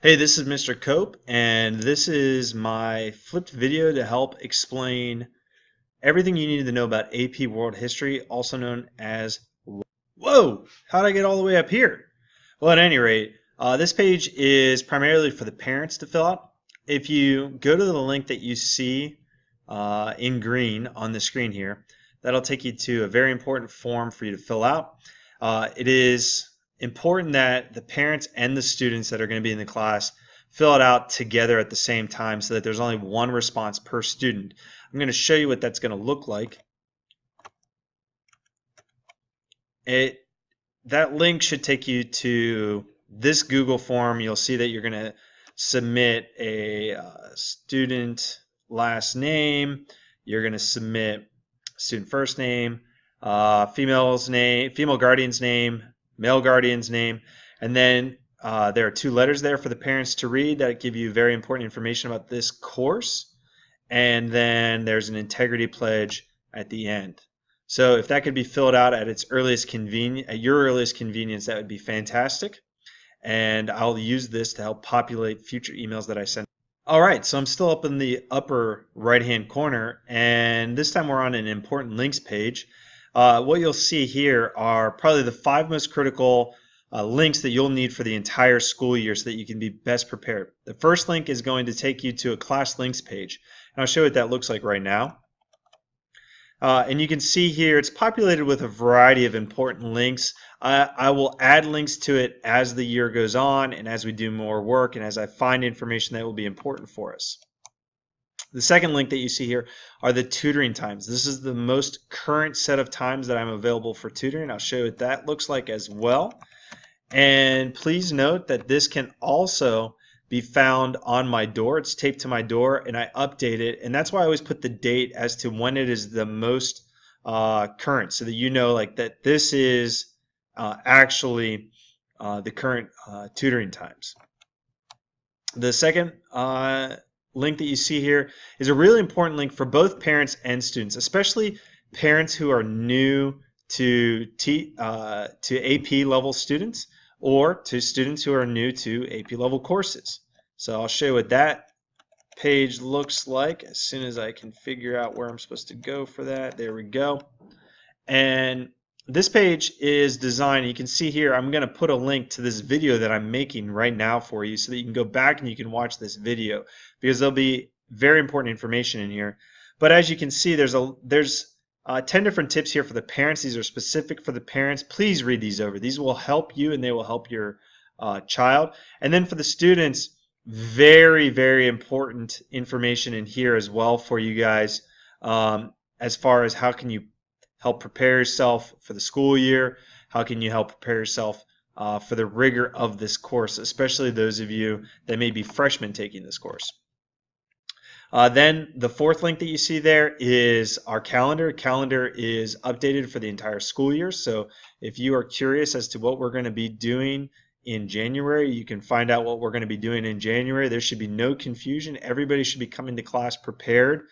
Hey, this is Mr. Cope, and this is my flipped video to help explain everything you need to know about AP World History, also known as Whoa! How'd I get all the way up here? Well, at any rate, this page is primarily for the parents to fill out. If you go to the link that you see in green on the screen here, that'll take you to a very important form for you to fill out. It is important that the parents and the students that are going to be in the class fill it out together at the same time so that there's only one response per student. I'm going to show you what that's going to look like. That link should take you to this Google form. You'll see that you're going to submit a student last name. You're going to submit student first name, female guardian's name, male guardian's name, and then there are two letters there for the parents to read that give you very important information about this course, and then there's an integrity pledge at the end. So if that could be filled out at its earliest at your earliest convenience, that would be fantastic. And I'll use this to help populate future emails that I send. All right, so I'm still up in the upper right-hand corner, and this time we're on an important links page. What you'll see here are probably the 5 most critical links that you'll need for the entire school year so that you can be best prepared. The first link is going to take you to a class links page, and I'll show you what that looks like right now. And you can see here it's populated with a variety of important links. I will add links to it as the year goes on and as we do more work and as I find information that will be important for us. The second link that you see here are the tutoring times. This is the most current set of times that I'm available for tutoring. I'll show you what that looks like as well. And please note that this can also be found on my door. It's taped to my door and I update it, and that's why I always put the date as to when it is the most current, so that you know like that this is actually the current tutoring times. The second link that you see here is a really important link for both parents and students, especially parents who are new to AP level students, or to students who are new to AP level courses. So I'll show you what that page looks like as soon as I can figure out where I'm supposed to go for that. There we go. And this page is designed, you can see here, I'm going to put a link to this video that I'm making right now for you so that you can go back and you can watch this video, because there'll be very important information in here. But as you can see, there's 10 different tips here for the parents. These are specific for the parents. Please read these over. These will help you and they will help your child. And then for the students, very, very important information in here as well for you guys, as far as how can you help prepare yourself for the school year, how can you help prepare yourself for the rigor of this course, especially those of you that may be freshmen taking this course. Then the fourth link that you see there is our calendar. Calendar is updated for the entire school year. So if you are curious as to what we're going to be doing in January, you can find out what we're going to be doing in January. There should be no confusion. Everybody should be coming to class prepared.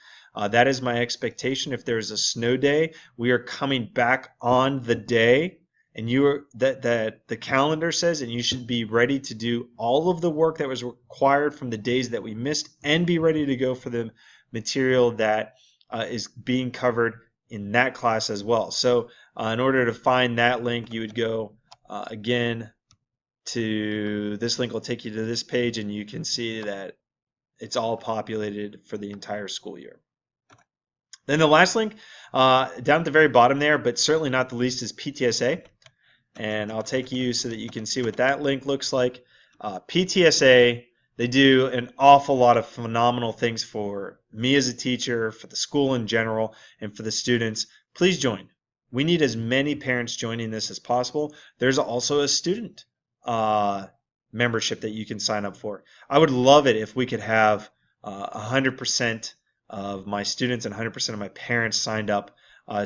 That is my expectation. If there's a snow day, we are coming back on the day, and that the calendar says, and you should be ready to do all of the work that was required from the days that we missed, and be ready to go for the material that is being covered in that class as well. So in order to find that link, you would go again to this link. Will take you to this page, and you can see that it's all populated for the entire school year. Then the last link down at the very bottom there, but certainly not the least, is PTSA. And I'll take you so that you can see what that link looks like. PTSA, they do an awful lot of phenomenal things for me as a teacher, for the school in general, and for the students. Please join. We need as many parents joining this as possible. There's also a student membership that you can sign up for. I would love it if we could have 100% of my students and 100% of my parents signed up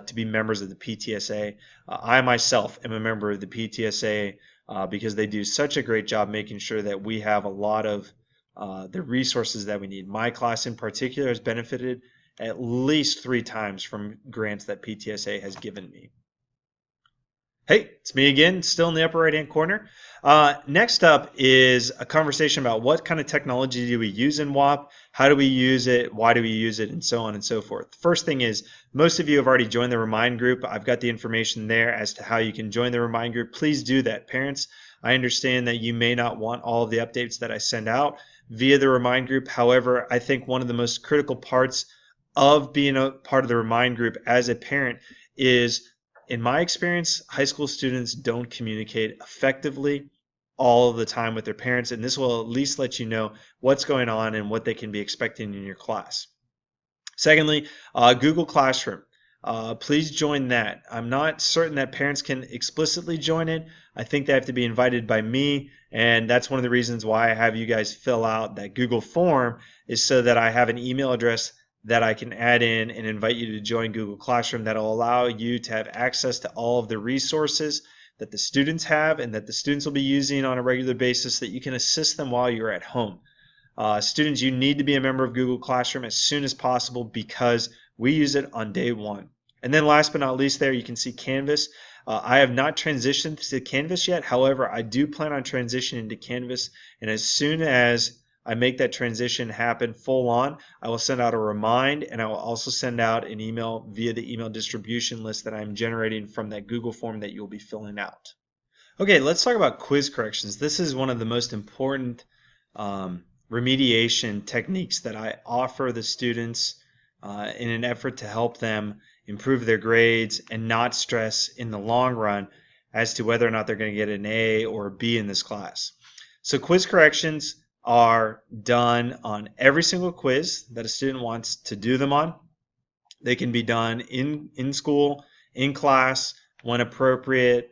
to be members of the PTSA. I myself am a member of the PTSA because they do such a great job making sure that we have a lot of the resources that we need. My class in particular has benefited at least 3 times from grants that PTSA has given me. Hey, it's me again, still in the upper right-hand corner. Next up is a conversation about what kind of technology do we use in WAP, how do we use it, why do we use it, and so on and so forth. First thing is, most of you have already joined the Remind group. I've got the information there as to how you can join the Remind group. Please do that. Parents, I understand that you may not want all of the updates that I send out via the Remind group. However, I think one of the most critical parts of being a part of the Remind group as a parent is, in my experience, high school students don't communicate effectively all of the time with their parents, and this will at least let you know what's going on and what they can be expecting in your class. Secondly, Google Classroom. Please join that. I'm not certain that parents can explicitly join it. I think they have to be invited by me, and that's one of the reasons why I have you guys fill out that Google form, is so that I have an email address that I can add in and invite you to join Google Classroom. That'll allow you to have access to all of the resources that the students have and that the students will be using on a regular basis, so that you can assist them while you're at home. Students, you need to be a member of Google Classroom as soon as possible because we use it on day one. And then last but not least, there you can see Canvas. I have not transitioned to Canvas yet. However, I do plan on transitioning to Canvas, and as soon as I make that transition happen full on, I will send out a remind, and I will also send out an email via the email distribution list that I'm generating from that Google form that you'll be filling out. Okay, let's talk about quiz corrections. This is one of the most important remediation techniques that I offer the students in an effort to help them improve their grades and not stress in the long run as to whether or not they're going to get an A or a B in this class. So quiz corrections are done on every single quiz that a student wants to do them on. They can be done in school, in class, when appropriate,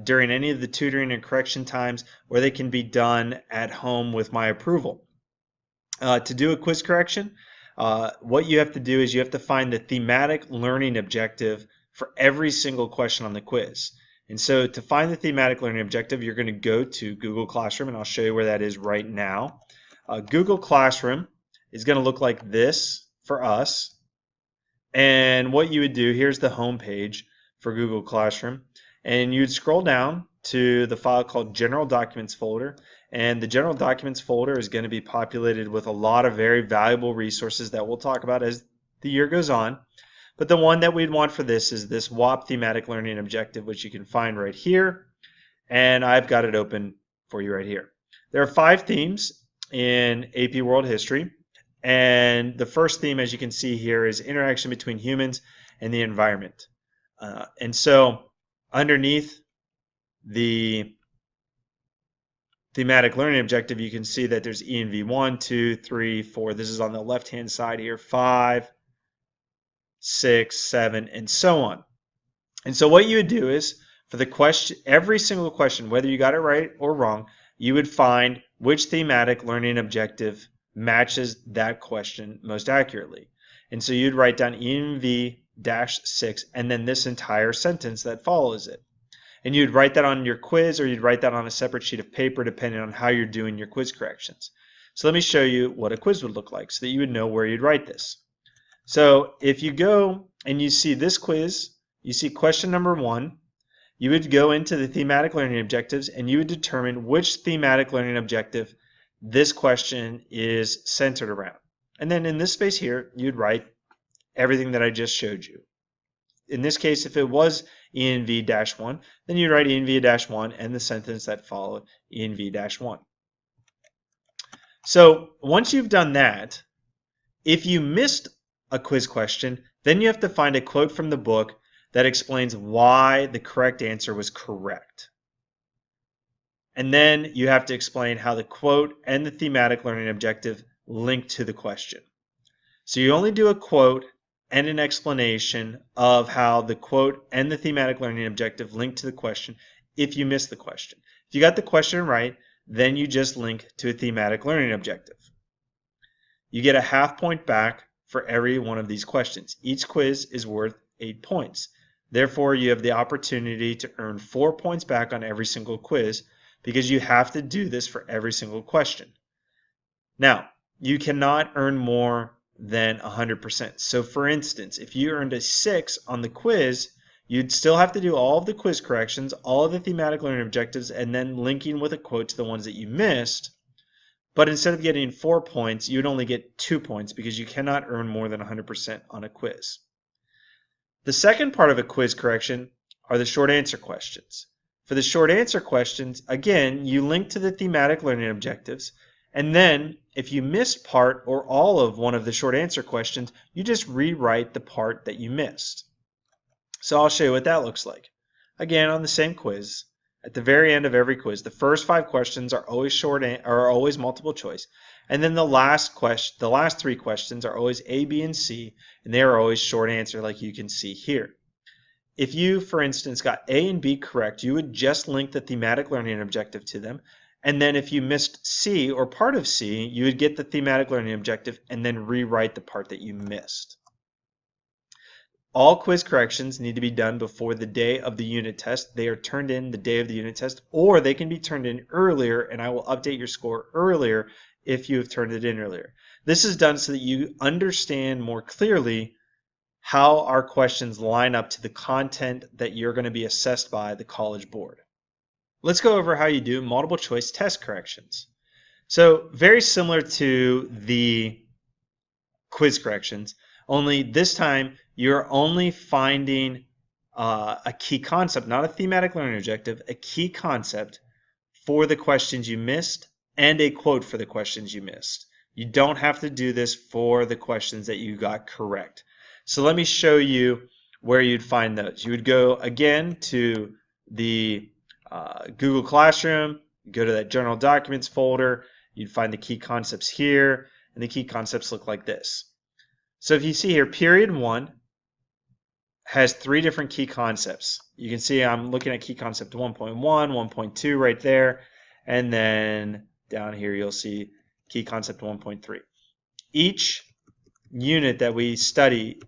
during any of the tutoring and correction times, or they can be done at home with my approval. To do a quiz correction, what you have to do is you have to find the thematic learning objective for every single question on the quiz. And so to find the thematic learning objective, you're going to go to Google Classroom, and I'll show you where that is right now. Google Classroom is going to look like this for us. And what you would do, here's the home page for Google Classroom, and you'd scroll down to the file called General Documents folder, and the General Documents folder is going to be populated with a lot of very valuable resources that we'll talk about as the year goes on. But the one that we'd want for this is this WAP Thematic Learning Objective, which you can find right here, and I've got it open for you right here. There are 5 themes in AP World History, and the first theme, as you can see here, is interaction between humans and the environment. And so underneath the thematic learning objective, you can see that there's ENV 1, 2, 3, 4. This is on the left-hand side here, 5, 6, 7, and so on. And so what you would do is, for the question, every single question, whether you got it right or wrong, you would find which thematic learning objective matches that question most accurately. And so you'd write down ENV-6 and then this entire sentence that follows it. And you'd write that on your quiz, or you'd write that on a separate sheet of paper depending on how you're doing your quiz corrections. So let me show you what a quiz would look like so that you would know where you'd write this. So if you go and you see this quiz, you see question number 1, you would go into the thematic learning objectives and you would determine which thematic learning objective this question is centered around. And then in this space here, you'd write everything that I just showed you. In this case, if it was ENV-1, then you'd write ENV-1 and the sentence that followed ENV-1. So once you've done that, if you missed a quiz question, then you have to find a quote from the book that explains why the correct answer was correct. And then you have to explain how the quote and the thematic learning objective link to the question. So you only do a quote and an explanation of how the quote and the thematic learning objective link to the question if you missed the question. If you got the question right, then you just link to a thematic learning objective. You get a half point back for every one of these questions. Each quiz is worth 8 points. Therefore, you have the opportunity to earn 4 points back on every single quiz because you have to do this for every single question. Now, you cannot earn more than 100%. So for instance, if you earned a 6 on the quiz, You'd still have to do all of the quiz corrections, all of the thematic learning objectives, and then linking with a quote to the ones that you missed. But instead of getting 4 points, you'd only get 2 points because you cannot earn more than 100% on a quiz. The second part of a quiz correction are the short answer questions. For the short answer questions, again, you link to the thematic learning objectives, and then if you missed part or all of one of the short answer questions, you just rewrite the part that you missed. So I'll show you what that looks like. Again, on the same quiz, at the very end of every quiz, the first 5 questions are always multiple choice, and then the last 3 questions are always A, B, and C, and they are always short answer, like you can see here. If you, for instance, got A and B correct, you would just link the thematic learning objective to them, and then if you missed C or part of C, you would get the thematic learning objective and then rewrite the part that you missed. All quiz corrections need to be done before the day of the unit test. They are turned in the day of the unit test, or they can be turned in earlier, and I will update your score earlier if you have turned it in earlier. This is done so that you understand more clearly how our questions line up to the content that you're going to be assessed by the College Board. Let's go over how you do multiple choice test corrections. So very similar to the quiz corrections, only this time you're only finding a key concept, not a thematic learning objective, a key concept for the questions you missed and a quote for the questions you missed. You don't have to do this for the questions that you got correct. So let me show you where you'd find those. You would go again to the Google Classroom, go to that General Documents folder, you'd find the key concepts here, and the key concepts look like this. So if you see here, period 1 has 3 different key concepts. You can see I'm looking at key concept 1.1, 1.2 right there, and then down here you'll see key concept 1.3. Each unit that we study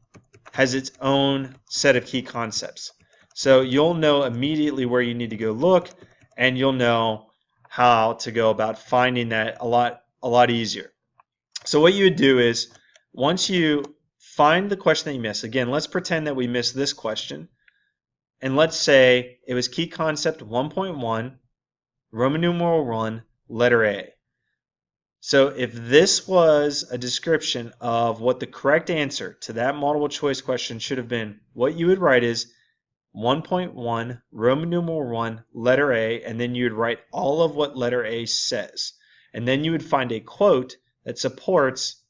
has its own set of key concepts. So you'll know immediately where you need to go look, and you'll know how to go about finding that a lot easier. So what you would do is, once you find the question that you missed, again, let's pretend that we missed this question, and let's say it was key concept 1.1, Roman numeral 1, letter A. So if this was a description of what the correct answer to that multiple choice question should have been, what you would write is 1.1, Roman numeral 1, letter A, and then you would write all of what letter A says. And then you would find a quote that supports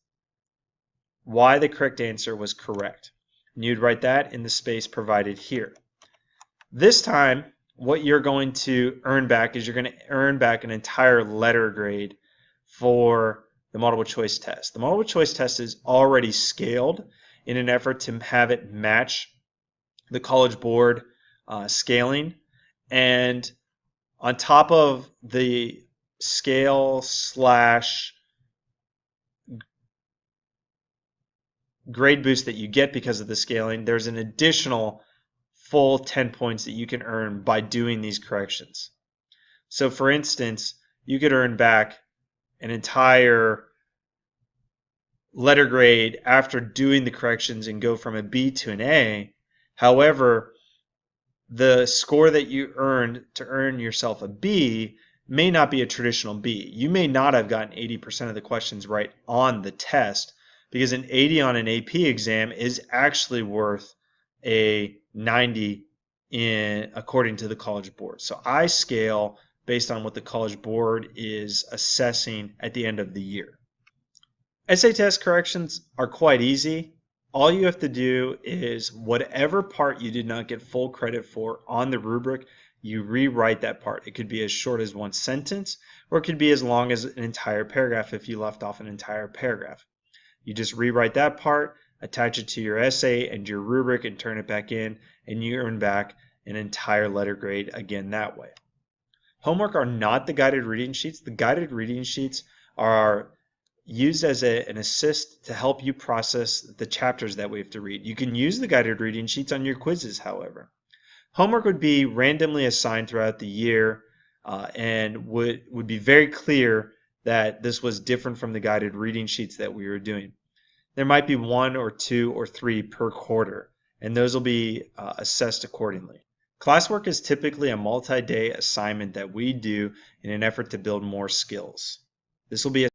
why the correct answer was correct. And you'd write that in the space provided here. This time, what you're going to earn back is you're going to earn back an entire letter grade for the multiple choice test. The multiple choice test is already scaled in an effort to have it match the College Board scaling. And on top of the scale / grade boost that you get because of the scaling, there's an additional full 10 points that you can earn by doing these corrections. So for instance, you could earn back an entire letter grade after doing the corrections and go from a B to an A. However, the score that you earned to earn yourself a B may not be a traditional B. You may not have gotten 80% of the questions right on the test, because an 80 on an AP exam is actually worth a 90 according to the College Board. So I scale based on what the College Board is assessing at the end of the year. Essay test corrections are quite easy. All you have to do is whatever part you did not get full credit for on the rubric, you rewrite that part. It could be as short as 1 sentence, or it could be as long as an entire paragraph if you left off an entire paragraph. You just rewrite that part, attach it to your essay and your rubric, and turn it back in, and you earn back an entire letter grade again that way. Homework are not the guided reading sheets. The guided reading sheets are used as an assist to help you process the chapters that we have to read. You can use the guided reading sheets on your quizzes, however. Homework would be randomly assigned throughout the year and would be very clear that this was different from the guided reading sheets that we were doing. There might be 1 or 2 or 3 per quarter, and those will be assessed accordingly. Classwork is typically a multi-day assignment that we do in an effort to build more skills. This will be